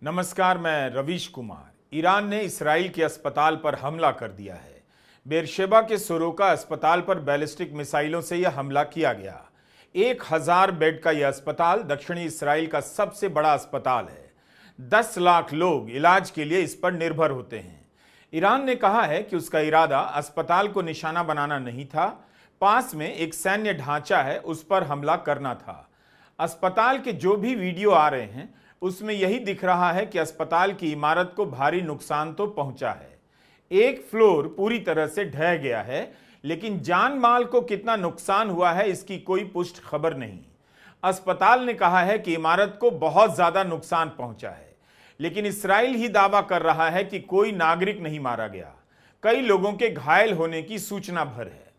नमस्कार, मैं रवीश कुमार। ईरान ने इसराइल के अस्पताल पर हमला कर दिया है। बेरशेबा के सोरोका अस्पताल पर बैलिस्टिक मिसाइलों से यह हमला किया गया। 1000 बेड का यह अस्पताल दक्षिणी इसराइल का सबसे बड़ा अस्पताल है। 10 लाख लोग इलाज के लिए इस पर निर्भर होते हैं। ईरान ने कहा है कि उसका इरादा अस्पताल को निशाना बनाना नहीं था, पास में एक सैन्य ढांचा है, उस पर हमला करना था। अस्पताल के जो भी वीडियो आ रहे हैं उसमें यही दिख रहा है कि अस्पताल की इमारत को भारी नुकसान तो पहुंचा है। एक फ्लोर पूरी तरह से ढह गया है, लेकिन जान माल को कितना नुकसान हुआ है इसकी कोई पुष्ट खबर नहीं। अस्पताल ने कहा है कि इमारत को बहुत ज्यादा नुकसान पहुंचा है, लेकिन इसराइल ही दावा कर रहा है कि कोई नागरिक नहीं मारा गया। कई लोगों के घायल होने की सूचना भर है।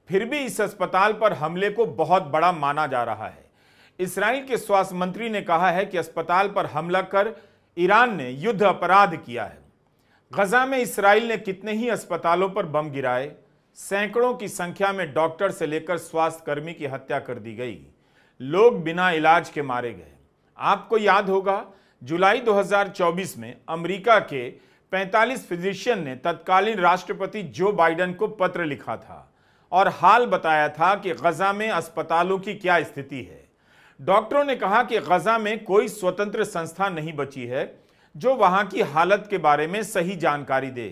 फिर भी इस अस्पताल पर हमले को बहुत बड़ा माना जा रहा है। इसराइल के स्वास्थ्य मंत्री ने कहा है कि अस्पताल पर हमला कर ईरान ने युद्ध अपराध किया है। गजा में इसराइल ने कितने ही अस्पतालों पर बम गिराए, सैकड़ों की संख्या में डॉक्टर से लेकर स्वास्थ्य कर्मी की हत्या कर दी गई, लोग बिना इलाज के मारे गए। आपको याद होगा, जुलाई 2024 में अमेरिका के 45 फिजिशियन ने तत्कालीन राष्ट्रपति जो बाइडेन को पत्र लिखा था और हाल बताया था कि गजा में अस्पतालों की क्या स्थिति है। डॉक्टरों ने कहा कि गजा में कोई स्वतंत्र संस्था नहीं बची है जो वहां की हालत के बारे में सही जानकारी दे।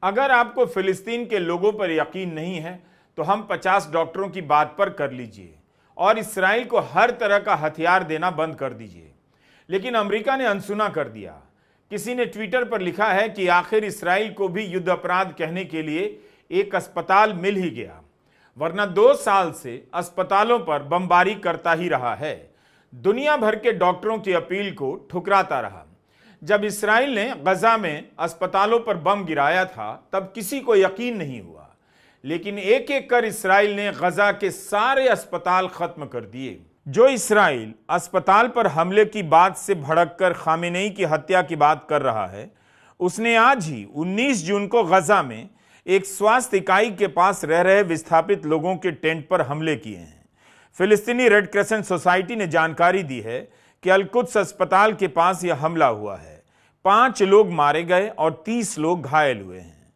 अगर आपको फिलिस्तीन के लोगों पर यकीन नहीं है तो हम 50 डॉक्टरों की बात पर कर लीजिए और इसराइल को हर तरह का हथियार देना बंद कर दीजिए। लेकिन अमेरिका ने अनसुना कर दिया। किसी ने ट्विटर पर लिखा है कि आखिर इसराइल को भी युद्ध अपराध कहने के लिए एक अस्पताल मिल ही गया, वरना 2 साल से अस्पतालों पर बमबारी करता ही रहा है। दुनिया भर के डॉक्टरों की अपील को ठुकराता रहा। जब इसराइल ने गजा में अस्पतालों पर बम गिराया था तब किसी को यकीन नहीं हुआ, लेकिन एक एक कर इसराइल ने गजा के सारे अस्पताल खत्म कर दिए। जो इसराइल अस्पताल पर हमले की बात से भड़ककर खामेनेई की हत्या की बात कर रहा है, उसने आज ही 19 जून को गजा में एक स्वास्थ्य इकाई के पास रह रहे विस्थापित लोगों के टेंट पर हमले किए हैं। फिलिस्तीनी रेड क्रेसेंट सोसाइटी ने जानकारी दी है कि अल-कुद्स अस्पताल के पास यह हमला हुआ है। 5 लोग मारे गए और 30 लोग घायल हुए हैं।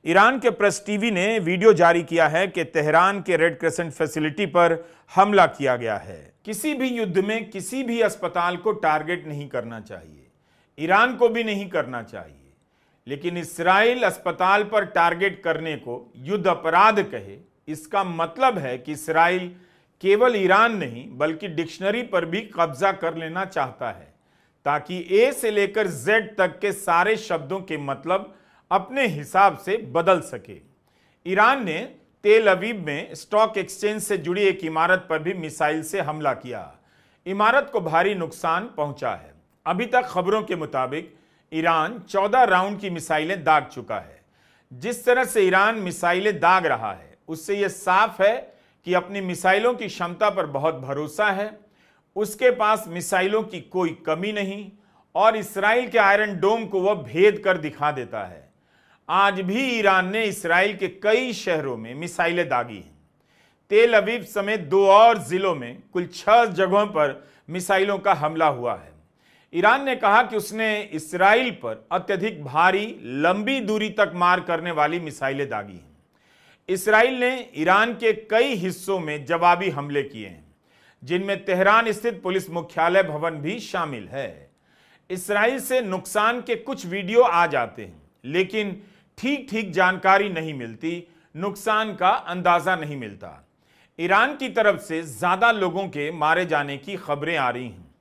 ईरान के प्रेस टीवी ने वीडियो जारी किया है कि तेहरान के रेड क्रेसेंट फैसिलिटी पर हमला किया गया है। किसी भी युद्ध में किसी भी अस्पताल को टारगेट नहीं करना चाहिए, ईरान को भी नहीं करना चाहिए, लेकिन इसराइल अस्पताल पर टारगेट करने को युद्ध अपराध कहे, इसका मतलब है कि इसराइल केवल ईरान नहीं बल्कि डिक्शनरी पर भी कब्जा कर लेना चाहता है, ताकि ए से लेकर जेड तक के सारे शब्दों के मतलब अपने हिसाब से बदल सके। ईरान ने तेल अवीव में स्टॉक एक्सचेंज से जुड़ी एक इमारत पर भी मिसाइल से हमला किया। इमारत को भारी नुकसान पहुंचा है। अभी तक खबरों के मुताबिक ईरान 14 राउंड की मिसाइलें दाग चुका है। जिस तरह से ईरान मिसाइलें दाग रहा है उससे यह साफ है कि अपनी मिसाइलों की क्षमता पर बहुत भरोसा है। उसके पास मिसाइलों की कोई कमी नहीं और इसराइल के आयरन डोम को वह भेद कर दिखा देता है। आज भी ईरान ने इसराइल के कई शहरों में मिसाइलें दागी हैं। तेल अवीव समेत 2 और जिलों में कुल 6 जगहों पर मिसाइलों का हमला हुआ है। ईरान ने कहा कि उसने इसराइल पर अत्यधिक भारी लंबी दूरी तक मार करने वाली मिसाइलें दागी हैं। इसराइल ने ईरान के कई हिस्सों में जवाबी हमले किए हैं, जिनमें तेहरान स्थित पुलिस मुख्यालय भवन भी शामिल है। इसराइल से नुकसान के कुछ वीडियो आ जाते हैं, लेकिन ठीक ठीक जानकारी नहीं मिलती, नुकसान का अंदाजा नहीं मिलता। ईरान की तरफ से ज्यादा लोगों के मारे जाने की खबरें आ रही हैं।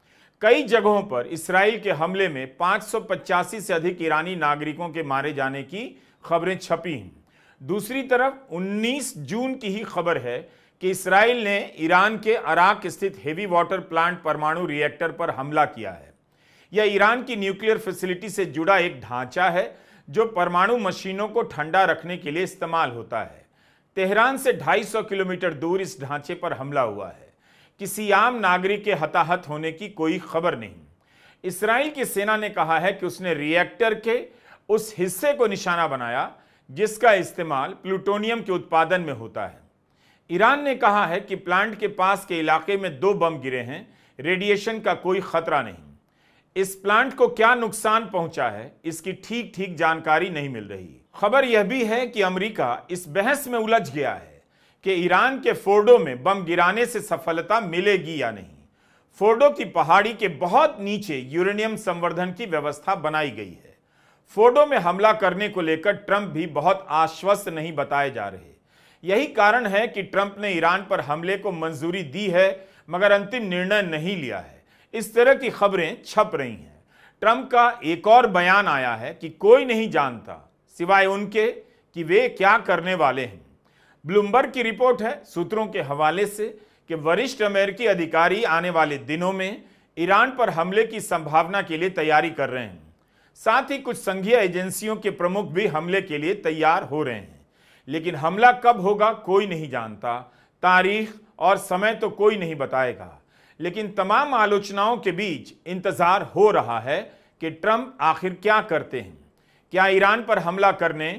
कई जगहों पर इसराइल के हमले में 585 से अधिक ईरानी नागरिकों के मारे जाने की खबरें छपी हैं। दूसरी तरफ 19 जून की ही खबर है कि इसराइल ने ईरान के अराक स्थित हेवी वाटर प्लांट परमाणु रिएक्टर पर हमला किया है। यह ईरान की न्यूक्लियर फैसिलिटी से जुड़ा एक ढांचा है जो परमाणु मशीनों को ठंडा रखने के लिए इस्तेमाल होता है। तेहरान से 250 किलोमीटर दूर इस ढांचे पर हमला हुआ है। किसी आम नागरिक के हताहत होने की कोई खबर नहीं। इसराइल की सेना ने कहा है कि उसने रिएक्टर के उस हिस्से को निशाना बनाया जिसका इस्तेमाल प्लूटोनियम के उत्पादन में होता है। ईरान ने कहा है कि प्लांट के पास के इलाके में 2 बम गिरे हैं, रेडिएशन का कोई खतरा नहीं। इस प्लांट को क्या नुकसान पहुंचा है, इसकी ठीक ठीक जानकारी नहीं मिल रही। खबर यह भी है कि अमेरिका इस बहस में उलझ गया है कि ईरान के फोर्डो में बम गिराने से सफलता मिलेगी या नहीं। फोर्डो की पहाड़ी के बहुत नीचे यूरेनियम संवर्धन की व्यवस्था बनाई गई है। फोर्डो में हमला करने को लेकर ट्रंप भी बहुत आश्वस्त नहीं बताए जा रहे। यही कारण है कि ट्रंप ने ईरान पर हमले को मंजूरी दी है मगर अंतिम निर्णय नहीं लिया है। इस तरह की खबरें छप रही हैं। ट्रंप का एक और बयान आया है कि कोई नहीं जानता सिवाय उनके कि वे क्या करने वाले हैं। ब्लूमबर्ग की रिपोर्ट है सूत्रों के हवाले से कि वरिष्ठ अमेरिकी अधिकारी आने वाले दिनों में ईरान पर हमले की संभावना के लिए तैयारी कर रहे हैं। साथ ही कुछ संघीय एजेंसियों के प्रमुख भी हमले के लिए तैयार हो रहे हैं, लेकिन हमला कब होगा कोई नहीं जानता। तारीख और समय तो कोई नहीं बताएगा, लेकिन तमाम आलोचनाओं के बीच इंतजार हो रहा है कि ट्रंप आखिर क्या करते हैं। क्या ईरान पर हमला करने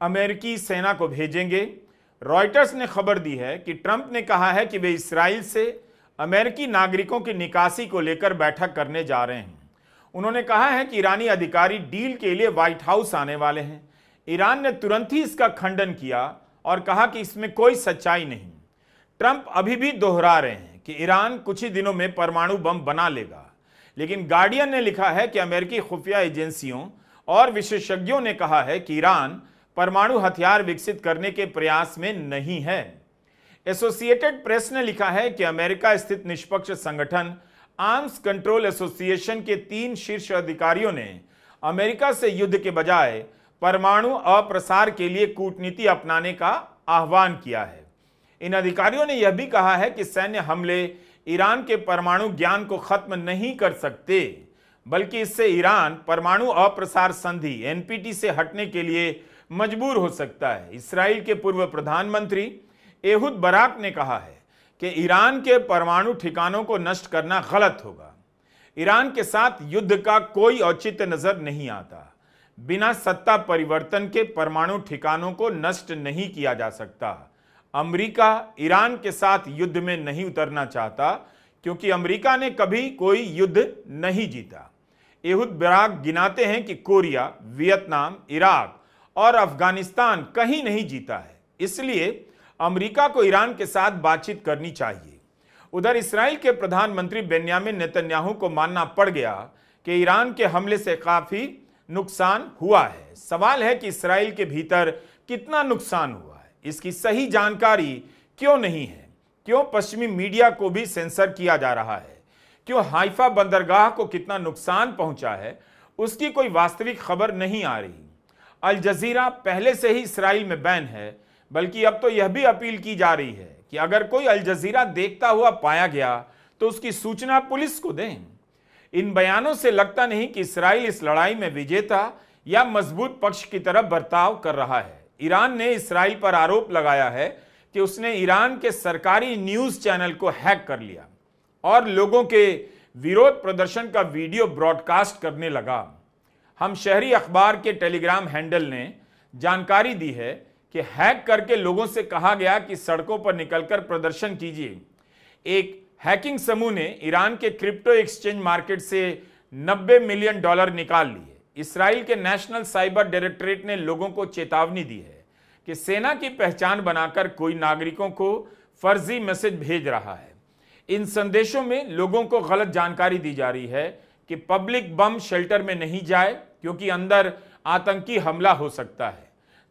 अमेरिकी सेना को भेजेंगे? रॉयटर्स ने खबर दी है कि ट्रंप ने कहा है कि वे इस्राइल से अमेरिकी नागरिकों की निकासी को लेकर बैठक करने जा रहे हैं। उन्होंने कहा है कि ईरानी अधिकारी डील के लिए व्हाइट हाउस आने वाले हैं। ईरान ने तुरंत ही इसका खंडन किया और कहा कि इसमें कोई सच्चाई नहीं। ट्रंप अभी भी दोहरा रहे हैं कि ईरान कुछ ही दिनों में परमाणु बम बना लेगा, लेकिन गार्डियन ने लिखा है कि अमेरिकी खुफिया एजेंसियों और विशेषज्ञों ने कहा है कि ईरान परमाणु हथियार विकसित करने के प्रयास में नहीं है। एसोसिएटेड प्रेस ने लिखा है कि अमेरिका स्थित निष्पक्ष संगठन आर्म्स कंट्रोल एसोसिएशन के 3 शीर्ष अधिकारियों ने अमेरिका से युद्ध के बजाय परमाणु अप्रसार के लिए कूटनीति अपनाने का आह्वान किया है। इन अधिकारियों ने यह भी कहा है कि सैन्य हमले ईरान के परमाणु ज्ञान को खत्म नहीं कर सकते, बल्कि इससे ईरान परमाणु अप्रसार संधि एनपीटी से हटने के लिए मजबूर हो सकता है। इस्राएल के पूर्व प्रधानमंत्री एहुद बराक ने कहा है कि ईरान के परमाणु ठिकानों को नष्ट करना गलत होगा। ईरान के साथ युद्ध का कोई औचित्य नजर नहीं आता। बिना सत्ता परिवर्तन के परमाणु ठिकानों को नष्ट नहीं किया जा सकता। अमेरिका ईरान के साथ युद्ध में नहीं उतरना चाहता क्योंकि अमेरिका ने कभी कोई युद्ध नहीं जीता। एहुद बराक गिनाते हैं कि कोरिया, वियतनाम, इराक और अफगानिस्तान कहीं नहीं जीता है। इसलिए अमेरिका को ईरान के साथ बातचीत करनी चाहिए। उधर इस्राएल के प्रधानमंत्री बेन्यामिन नेतन्याहू को मानना पड़ गया कि ईरान के हमले से काफी नुकसान हुआ है। सवाल है कि इस्राएल के भीतर कितना नुकसान हुआ है, इसकी सही जानकारी क्यों नहीं है? क्यों पश्चिमी मीडिया को भी सेंसर किया जा रहा है? क्यों हाइफा बंदरगाह को कितना नुकसान पहुंचा है, उसकी कोई वास्तविक खबर नहीं आ रही। अल जजीरा पहले से ही इस्राएल में बैन है, बल्कि अब तो यह भी अपील की जा रही है कि अगर कोई अल जजीरा देखता हुआ पाया गया तो उसकी सूचना पुलिस को दें। इन बयानों से लगता नहीं कि इस्राएल इस लड़ाई में विजेता या मजबूत पक्ष की तरफ बर्ताव कर रहा है। ईरान ने इस्राएल पर आरोप लगाया है कि उसने ईरान के सरकारी न्यूज चैनल को हैक कर लिया और लोगों के विरोध प्रदर्शन का वीडियो ब्रॉडकास्ट करने लगा। हम शहरी अखबार के टेलीग्राम हैंडल ने जानकारी दी है कि हैक करके लोगों से कहा गया कि सड़कों पर निकलकर प्रदर्शन कीजिए। एक हैकिंग समूह ने ईरान के क्रिप्टो एक्सचेंज मार्केट से $90 मिलियन निकाल लिए। इस्राएल के नेशनल साइबर डायरेक्टरेट ने लोगों को चेतावनी दी है कि सेना की पहचान बनाकर कोई नागरिकों को फर्जी मैसेज भेज रहा है। इन संदेशों में लोगों को गलत जानकारी दी जा रही है कि पब्लिक बम शेल्टर में नहीं जाए क्योंकि अंदर आतंकी हमला हो सकता है।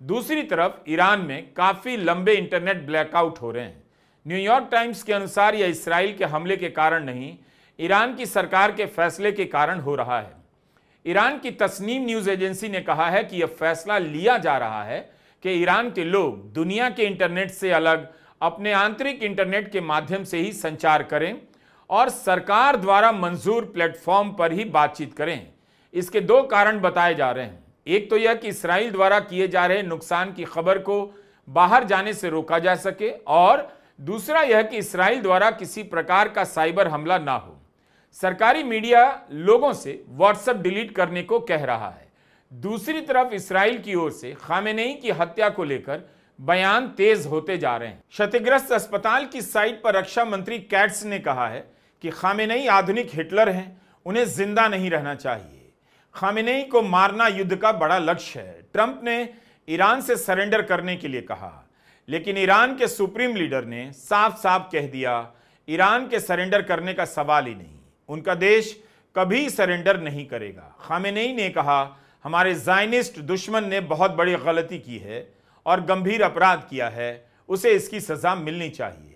दूसरी तरफ ईरान में काफी लंबे इंटरनेट ब्लैकआउट हो रहे हैं। न्यूयॉर्क टाइम्स के अनुसार यह इस्राएल के हमले के कारण नहीं, ईरान की सरकार के फैसले के कारण हो रहा है। ईरान की तस्नीम न्यूज एजेंसी ने कहा है कि यह फैसला लिया जा रहा है कि ईरान के लोग दुनिया के इंटरनेट से अलग अपने आंतरिक इंटरनेट के माध्यम से ही संचार करें और सरकार द्वारा मंजूर प्लेटफॉर्म पर ही बातचीत करें। इसके 2 कारण बताए जा रहे हैं। एक तो यह कि इस्राएल द्वारा किए जा रहे नुकसान की खबर को बाहर जाने से रोका जा सके, और दूसरा यह कि इस्राएल द्वारा किसी प्रकार का साइबर हमला ना हो। सरकारी मीडिया लोगों से व्हाट्सएप डिलीट करने को कह रहा है। दूसरी तरफ इस्राएल की ओर से खामेनेई की हत्या को लेकर बयान तेज होते जा रहे हैं। क्षतिग्रस्त अस्पताल की साइट पर रक्षा मंत्री कैट्स ने कहा है कि खामेनेई आधुनिक हिटलर हैं, उन्हें जिंदा नहीं रहना चाहिए। खामेनेई को मारना युद्ध का बड़ा लक्ष्य है। ट्रंप ने ईरान से सरेंडर करने के लिए कहा, लेकिन ईरान के सुप्रीम लीडर ने साफ साफ कह दिया ईरान के सरेंडर करने का सवाल ही नहीं, उनका देश कभी सरेंडर नहीं करेगा। खामेनेई ने कहा हमारे ज़ायनिस्ट दुश्मन ने बहुत बड़ी गलती की है और गंभीर अपराध किया है, उसे इसकी सजा मिलनी चाहिए।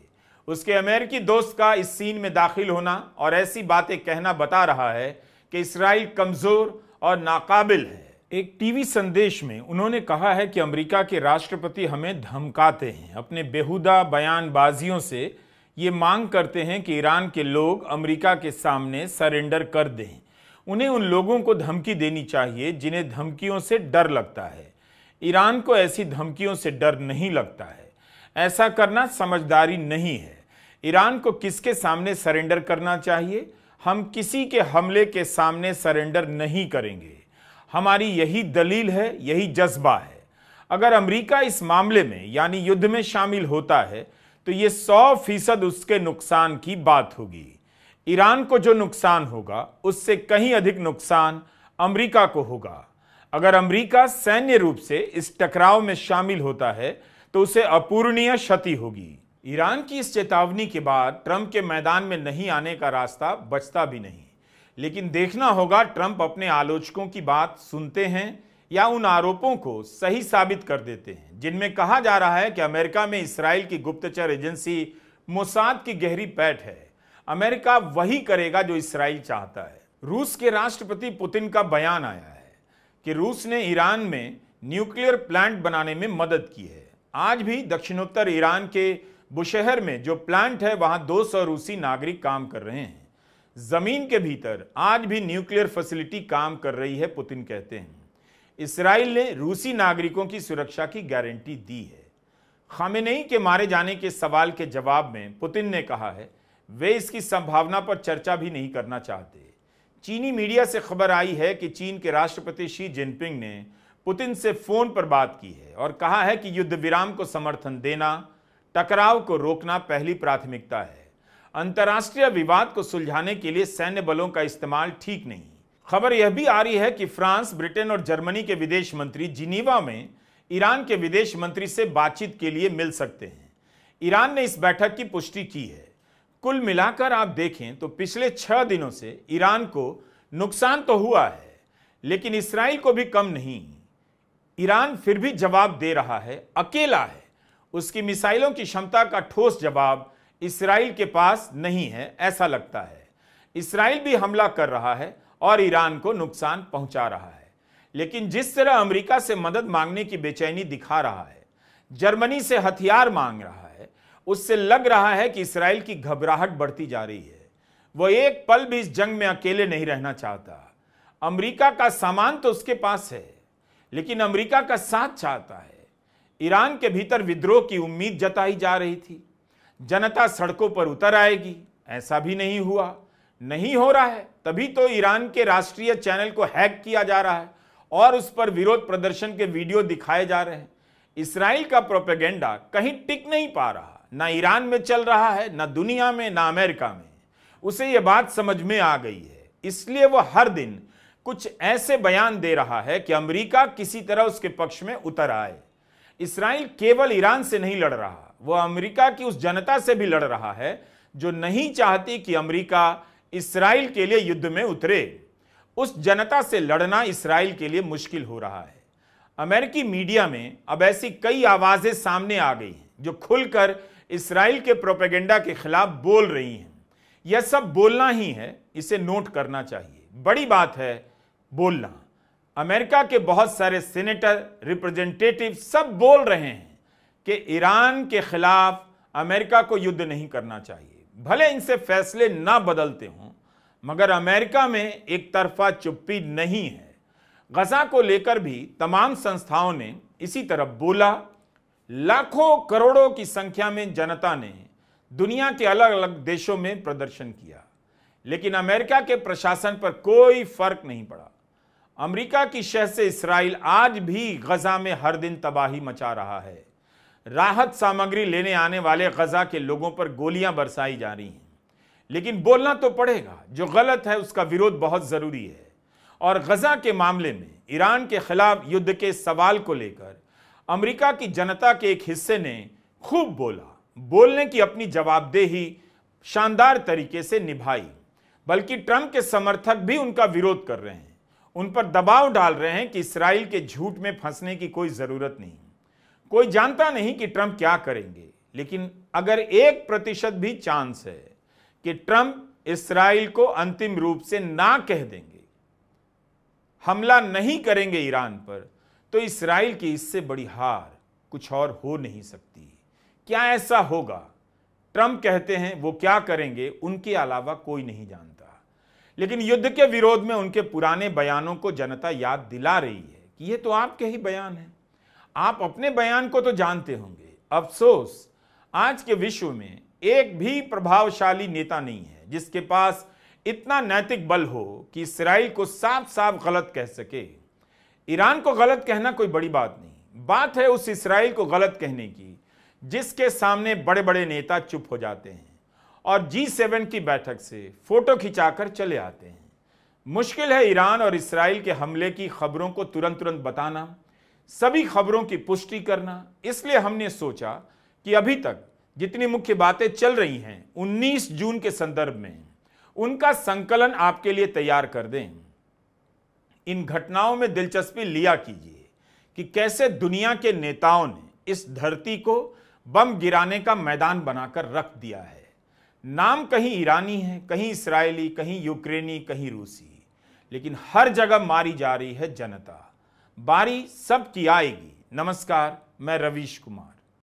उसके अमेरिकी दोस्त का इस सीन में दाखिल होना और ऐसी बातें कहना बता रहा है कि इसराइल कमजोर और नाकाबिल है। एक टीवी संदेश में उन्होंने कहा है कि अमेरिका के राष्ट्रपति हमें धमकाते हैं, अपने बेहुदा बयानबाजियों से ये मांग करते हैं कि ईरान के लोग अमेरिका के सामने सरेंडर कर दें। उन्हें उन लोगों को धमकी देनी चाहिए जिन्हें धमकियों से डर लगता है। ईरान को ऐसी धमकियों से डर नहीं लगता है। ऐसा करना समझदारी नहीं है। ईरान को किसके सामने सरेंडर करना चाहिए? हम किसी के हमले के सामने सरेंडर नहीं करेंगे। हमारी यही दलील है, यही जज्बा है। अगर अमेरिका इस मामले में यानी युद्ध में शामिल होता है तो ये 100% उसके नुकसान की बात होगी। ईरान को जो नुकसान होगा उससे कहीं अधिक नुकसान अमेरिका को होगा। अगर अमेरिका सैन्य रूप से इस टकराव में शामिल होता है तो उसे अपूरणीय क्षति होगी। ईरान की इस चेतावनी के बाद ट्रंप के मैदान में नहीं आने का रास्ता बचता भी नहीं, लेकिन देखना होगा ट्रंप अपने आलोचकों की बात सुनते हैं या उन आरोपों को सही साबित कर देते हैं जिनमें कहा जा रहा है कि अमेरिका में इसराइल की गुप्तचर एजेंसी मोसाद की गहरी पैठ है। अमेरिका वही करेगा जो इसराइल चाहता है। रूस के राष्ट्रपति पुतिन का बयान आया है कि रूस ने ईरान में न्यूक्लियर प्लांट बनाने में मदद की है। आज भी दक्षिणोत्तर ईरान के बुशहर में जो प्लांट है वहां 200 रूसी नागरिक काम कर रहे हैं। जमीन के भीतर आज भी न्यूक्लियर फैसिलिटी काम कर रही है, पुतिन कहते हैं। इसराइल ने रूसी नागरिकों की सुरक्षा की गारंटी दी है। खामेनेई के मारे जाने के सवाल के जवाब में पुतिन ने कहा है वे इसकी संभावना पर चर्चा भी नहीं करना चाहते। चीनी मीडिया से खबर आई है कि चीन के राष्ट्रपति शी जिनपिंग ने पुतिन से फोन पर बात की है और कहा है कि युद्ध विराम को समर्थन देना, टकराव को रोकना पहली प्राथमिकता है। अंतर्राष्ट्रीय विवाद को सुलझाने के लिए सैन्य बलों का इस्तेमाल ठीक नहीं। खबर यह भी आ रही है कि फ्रांस, ब्रिटेन और जर्मनी के विदेश मंत्री जिनीवा में ईरान के विदेश मंत्री से बातचीत के लिए मिल सकते हैं। ईरान ने इस बैठक की पुष्टि की है। कुल मिलाकर आप देखें तो पिछले 6 दिनों से ईरान को नुकसान तो हुआ है, लेकिन इसराइल को भी कम नहीं। ईरान फिर भी जवाब दे रहा है, अकेला है। उसकी मिसाइलों की क्षमता का ठोस जवाब इसराइल के पास नहीं है, ऐसा लगता है। इसराइल भी हमला कर रहा है और ईरान को नुकसान पहुंचा रहा है, लेकिन जिस तरह अमेरिका से मदद मांगने की बेचैनी दिखा रहा है, जर्मनी से हथियार मांग रहा है, उससे लग रहा है कि इसराइल की घबराहट बढ़ती जा रही है। वह एक पल भी इस जंग में अकेले नहीं रहना चाहता। अमेरिका का सामान तो उसके पास है, लेकिन अमेरिका का साथ चाहता है। ईरान के भीतर विद्रोह की उम्मीद जताई जा रही थी, जनता सड़कों पर उतर आएगी, ऐसा भी नहीं हुआ, नहीं हो रहा है। तभी तो ईरान के राष्ट्रीय चैनल को हैक किया जा रहा है और उस पर विरोध प्रदर्शन के वीडियो दिखाए जा रहे हैं। इसराइल का प्रोपेगेंडा कहीं टिक नहीं पा रहा, ना ईरान में चल रहा है, ना दुनिया में, ना अमेरिका में। उसे यह बात समझ में आ गई है, इसलिए वह हर दिन कुछ ऐसे बयान दे रहा है कि अमेरिका किसी तरह उसके पक्ष में उतर आए। इसराइल केवल ईरान से नहीं लड़ रहा, वह अमेरिका की उस जनता से भी लड़ रहा है जो नहीं चाहती कि अमेरिका इसराइल के लिए युद्ध में उतरे। उस जनता से लड़ना इसराइल के लिए मुश्किल हो रहा है। अमेरिकी मीडिया में अब ऐसी कई आवाजें सामने आ गई हैं जो खुलकर इसराइल के प्रोपेगेंडा के खिलाफ बोल रही हैं। यह सब बोलना ही है, इसे नोट करना चाहिए। बड़ी बात है बोलना। अमेरिका के बहुत सारे सीनेटर, रिप्रेजेंटेटिव सब बोल रहे हैं कि ईरान के खिलाफ अमेरिका को युद्ध नहीं करना चाहिए। भले इनसे फैसले ना बदलते हों, मगर अमेरिका में एक तरफा चुप्पी नहीं है। गजा को लेकर भी तमाम संस्थाओं ने इसी तरह बोला। लाखों करोड़ों की संख्या में जनता ने दुनिया के अलग अलग देशों में प्रदर्शन किया, लेकिन अमेरिका के प्रशासन पर कोई फर्क नहीं पड़ा। अमेरिका की शह से इसराइल आज भी गजा में हर दिन तबाही मचा रहा है। राहत सामग्री लेने आने वाले गजा के लोगों पर गोलियां बरसाई जा रही हैं। लेकिन बोलना तो पड़ेगा। जो गलत है उसका विरोध बहुत जरूरी है। और गजा के मामले में ईरान के खिलाफ युद्ध के सवाल को लेकर अमेरिका की जनता के एक हिस्से ने खूब बोला, बोलने की अपनी जवाबदेही शानदार तरीके से निभाई। बल्कि ट्रंप के समर्थक भी उनका विरोध कर रहे हैं, उन पर दबाव डाल रहे हैं कि इसराइल के झूठ में फंसने की कोई जरूरत नहीं। कोई जानता नहीं कि ट्रंप क्या करेंगे, लेकिन अगर 1% भी चांस है कि ट्रंप इसराइल को अंतिम रूप से ना कह देंगे, हमला नहीं करेंगे ईरान पर, तो इसराइल की इससे बड़ी हार कुछ और हो नहीं सकती। क्या ऐसा होगा? ट्रंप कहते हैं वो क्या करेंगे उनके अलावा कोई नहीं जानता। लेकिन युद्ध के विरोध में उनके पुराने बयानों को जनता याद दिला रही है कि ये तो आपके ही बयान हैं, आप अपने बयान को तो जानते होंगे। अफसोस, आज के विश्व में एक भी प्रभावशाली नेता नहीं है जिसके पास इतना नैतिक बल हो कि इसराइल को साफ साफ गलत कह सके। ईरान को गलत कहना कोई बड़ी बात नहीं, बात है उस इसराइल को गलत कहने की जिसके सामने बड़े बड़े नेता चुप हो जाते हैं और G7 की बैठक से फोटो खिंचाकर चले आते हैं। मुश्किल है ईरान और इसराइल के हमले की खबरों को तुरंत बताना, सभी खबरों की पुष्टि करना। इसलिए हमने सोचा कि अभी तक जितनी मुख्य बातें चल रही हैं 19 जून के संदर्भ में, उनका संकलन आपके लिए तैयार कर दें। इन घटनाओं में दिलचस्पी लिया कीजिए कि कैसे दुनिया के नेताओं ने इस धरती को बम गिराने का मैदान बनाकर रख दिया है। नाम कहीं ईरानी है, कहीं इस्राएली, कहीं यूक्रेनी, कहीं रूसी, लेकिन हर जगह मारी जा रही है जनता। बारी सबकी आएगी। नमस्कार, मैं रवीश कुमार।